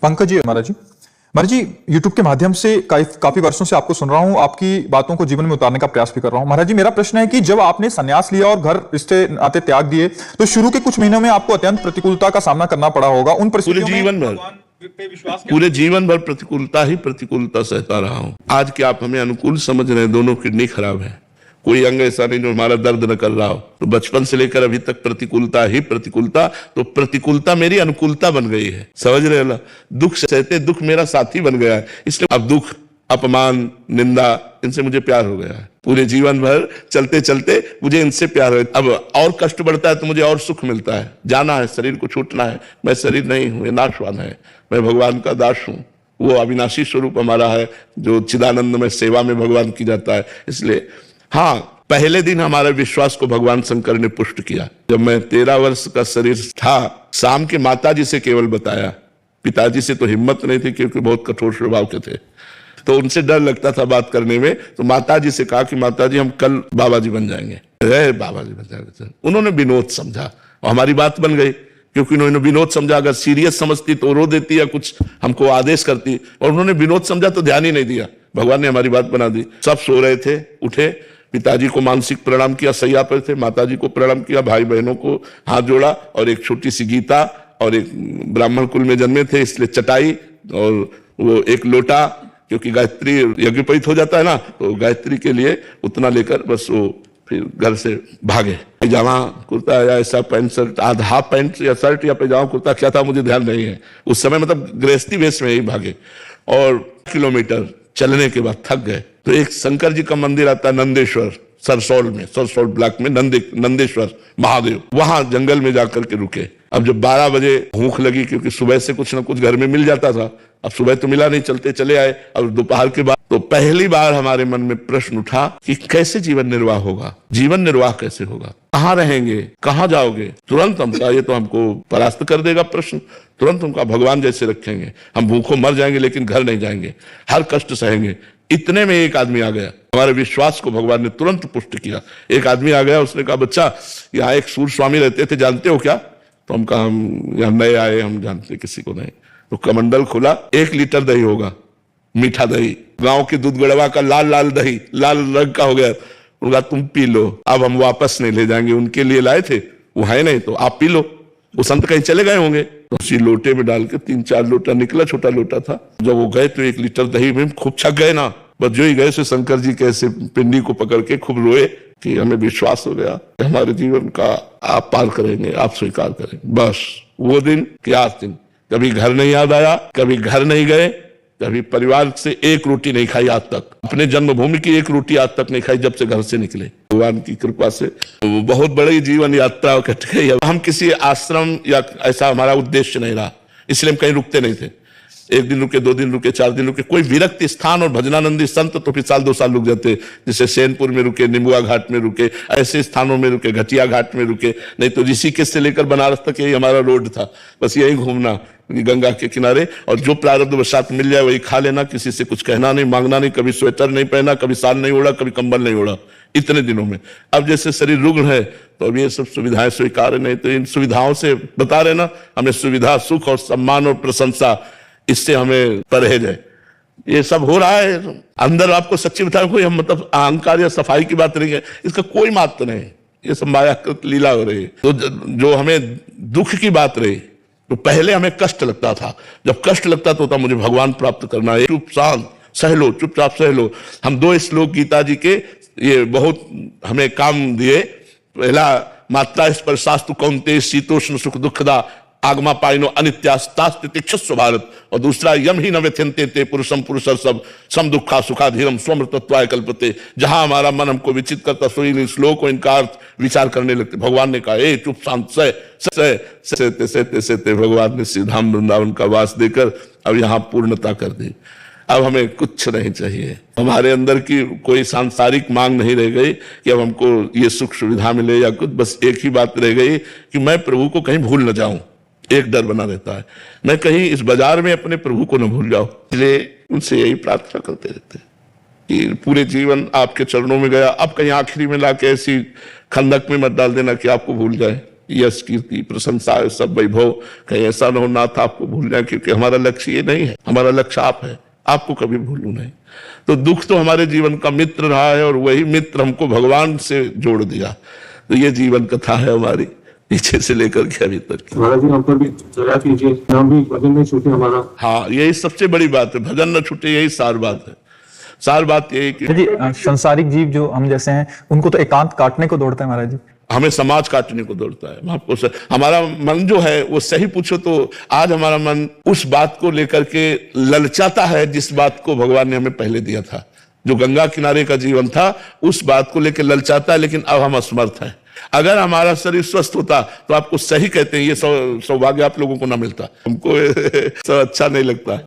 पंकज जी, महाराज जी YouTube के माध्यम से काफी वर्षों से आपको सुन रहा हूं, आपकी बातों को जीवन में उतारने का प्रयास भी कर रहा हूं। महाराज जी, मेरा प्रश्न है कि जब आपने संन्यास लिया और घर रिश्ते नाते त्याग दिए तो शुरू के कुछ महीनों में आपको अत्यंत प्रतिकूलता का सामना करना पड़ा होगा। उन परिस्थितियों में पूरे जीवन भर प्रतिकूलता सहता रहा हूं। आज के आप हमें अनुकूल समझ रहे हैं, दोनों किडनी खराब है, कोई अंग ऐसा नहीं जो हमारा दर्द न कर रहा हो। तो बचपन से लेकर अभी तक प्रतिकूलता ही प्रतिकूलता, तो प्रतिकूलता मेरी अनुकूलता बन गई है, समझ रहे हो? दुख सहते दुख मेरा साथी बन गया है, इसलिए अब दुख, अपमान, निंदा, इनसे मुझे प्यार हो गया है। पूरे जीवन भर चलते चलते मुझे इनसे प्यार है। अब और कष्ट बढ़ता है तो मुझे और सुख मिलता है। जाना है, शरीर को छूटना है। मैं शरीर नहीं हूं, ये नाशवान है, मैं भगवान का दास हूं। वो अविनाशी स्वरूप हमारा है जो चिदानंद में सेवा में भगवान की जाता है। इसलिए हाँ, पहले दिन हमारे विश्वास को भगवान शंकर ने पुष्ट किया। जब मैं 13 वर्ष का शरीर था, शाम के माताजी से केवल बताया, पिताजी से तो हिम्मत नहीं थी क्योंकि बहुत कठोर स्वभाव के थे, तो उनसे डर लगता था बात करने में। तो माताजी से कहा कि माताजी हम कल बाबा जी बन जाएंगे। बाबा जी बन जाएंगे। उन्होंने विनोद समझा और हमारी बात बन गई, क्योंकि उन्होंने विनोद समझा। अगर सीरियस समझती तो रो देती या कुछ हमको आदेश करती, और उन्होंने विनोद समझा तो ध्यान ही नहीं दिया। भगवान ने हमारी बात बना दी। सब सो रहे थे, उठे, पिताजी को मानसिक प्रणाम किया, सैया पर थे, माताजी को प्रणाम किया, भाई बहनों को हाथ जोड़ा, और एक छोटी सी गीता, और एक ब्राह्मण कुल में जन्मे थे इसलिए चटाई, और वो एक लोटा, क्योंकि गायत्री यज्ञोपवीत हो जाता है ना, तो गायत्री के लिए उतना लेकर बस वो फिर घर से भागे। पैजामा कुर्ता या ऐसा पैंट शर्ट, आधा हाफ पैंट या शर्ट या पैजामा कुर्ता क्या था मुझे ध्यान नहीं है उस समय, मतलब गृहस्थी वेश में ही भागे। और किलोमीटर चलने के बाद थक गए, तो एक शंकर जी का मंदिर आता है नंदेश्वर, सरसौल ब्लॉक में नंदेश्वर महादेव, वहां जंगल में जाकर के रुके। अब जब 12 बजे भूख लगी, क्योंकि सुबह से कुछ ना कुछ घर में मिल जाता था, अब सुबह तो मिला नहीं, चलते चले आए। अब दोपहर के बाद तो पहली बार हमारे मन में प्रश्न उठा कि कैसे जीवन निर्वाह होगा, जीवन निर्वाह कैसे होगा, कहाँ रहेंगे, कहाँ जाओगे। तुरंत हम कहा ये तो हमको परास्त कर देगा प्रश्न। तुरंत हम कहा भगवान जैसे रखेंगे, हम भूखों मर जाएंगे लेकिन घर नहीं जाएंगे, हर कष्ट सहेंगे। इतने में एक आदमी आ गया, हमारे विश्वास को भगवान ने तुरंत पुष्ट किया। एक आदमी आ गया, उसने कहा बच्चा यहाँ एक सूर स्वामी रहते थे, जानते हो क्या? तो हम कहा हम यहाँ नए आए, हम जानते किसी को नहीं। तो कमंडल खुला, 1 लीटर दही होगा, मीठा दही, गांव के दूध गड़वा का लाल दही, लाल रंग का हो गया। उनका तुम पी लो, अब हम वापस नहीं ले जाएंगे, उनके लिए लाए थे, वो है नहीं तो आप पी लो। वो संत कहीं चले गए होंगे, तो उसी लोटे में डाल के 3-4 लोटा निकला, छोटा लोटा था। जब वो गए तो 1 लीटर दही में खूब छक गए ना, बस जो ही गए से शंकर जी के ऐसे पिंडी को पकड़ के खूब रोए कि हमें विश्वास हो गया कि हमारे जीवन का आप पार करेंगे, आप स्वीकार करेंगे। बस वो दिन क्या दिन, कभी घर नहीं याद आया, कभी घर नहीं गए, कभी परिवार से एक रोटी नहीं खाई आज तक, अपने जन्मभूमि की एक रोटी आज तक नहीं खाई जब से घर से निकले। भगवान की कृपा से बहुत बड़ी जीवन यात्रा कट गई। हम किसी आश्रम या ऐसा हमारा उद्देश्य नहीं रहा, इसलिए हम कहीं रुकते नहीं थे। 1 दिन रुके, 2 दिन रुके, 4 दिन रुके, कोई विरक्त स्थान और भजनानंदी संत तो फिर 1-2 साल रुक जाते, जैसे सेनपुर में रुके, निमुआ घाट में रुके, ऐसे स्थानों में रुके, घटिया घाट में रुके। नहीं तो ऋषिकेश से लेकर बनारस तक यही हमारा रोड था, बस यही घूमना गंगा के किनारे, और जो प्रारब्ध वशात मिल जाए वही खा लेना, किसी से कुछ कहना नहीं, मांगना नहीं, कभी स्वेटर नहीं पहना, कभी शाल नहीं ओढ़ा, कभी कंबल नहीं ओढ़ा, इतने दिनों में। अब जैसे शरीर रुग्ण है तो अब ये सब सुविधाएं स्वीकार नहीं, तो इन सुविधाओं से बता रहे ना, हमें सुविधा, सुख और सम्मान और प्रशंसा, इससे हमें परहेज है। ये सब हो रहा है अंदर। आपको सच्ची बताऊं, कोई हम मतलब अहंकार या सफाई की बात नहीं है, इसका कोई मात्र नहीं, ये सब मायाकृत लीला हो रही है। तो जो हमें दुख की बात रही, तो पहले हमें कष्ट लगता था, जब कष्ट लगता तो मुझे भगवान प्राप्त करना है, चुप शांत सह लो, चुपचाप सह लो। हम 2 श्लोक गीता जी के ये बहुत हमें काम दिए। पहला मात्रा स्पर्शास्तु कौन्तेय शीतोष्ण सुख दुखदा आगमा पाइनो अनित्यास्तास्तितिक्षस्व भारत, और दूसरा यम ही न व्यथ्यन्ते ते पुरुषम पुरुषर सब सम दुखा सुखाधीरम स्वमृतत्वाय कल्पते। जहां हमारा मन हमको विचित करता, सो इन श्लोक को, इनका अर्थ विचार करने लगते। भगवान ने कहा ए चुप शांत सहते भगवान ने श्री धाम वृंदावन का वास देकर अब यहाँ पूर्णता कर दी। अब हमें कुछ नहीं चाहिए, हमारे अंदर की कोई सांसारिक मांग नहीं रह गई कि अब हमको ये सुख सुविधा मिले या कुछ, बस एक ही बात रह गई कि मैं प्रभु को कहीं भूल न जाऊं। एक डर बना रहता है, मैं कहीं इस बाजार में अपने प्रभु को न भूल जाऊं। इसलिए उनसे यही प्रार्थना करते रहते कि पूरे जीवन आपके चरणों में गया, अब कहीं आखिरी में लाके ऐसी खंदक में मत डाल देना कि आपको भूल जाए। यश कीर्ति प्रशंसा सब वैभव, कहीं ऐसा न हो नाथ आपको भूल जाए, क्योंकि हमारा लक्ष्य ये नहीं है, हमारा लक्ष्य आप है, आपको कभी भूलूं नहीं। तो दुख तो हमारे जीवन का मित्र रहा है और वही मित्र हमको भगवान से जोड़ दिया। तो ये जीवन कथा है हमारी, पीछे से लेकर के अभी तक। महाराज जी हम पर भी दया कीजिए, नाम भी भजन में छूटे हमारा। हाँ, यही सबसे बड़ी बात है, भजन न छूटे, यही सार बात है। सार बात यही कि जी संसारिक जीव जो हम जैसे हैं उनको तो एकांत काटने को दौड़ता है महाराज जी। हमें समाज काटने को दौड़ता है। आपको हमारा मन जो है वो सही पूछो तो आज हमारा मन उस बात को लेकर के ललचाता है जिस बात को भगवान ने हमें पहले दिया था। जो गंगा किनारे का जीवन था उस बात को लेकर ललचाता है, लेकिन अब हम असमर्थ हैं। अगर हमारा शरीर स्वस्थ होता तो आपको सही कहते हैं, ये सौभाग्य आप लोगों को ना मिलता, हमको सब अच्छा नहीं लगता।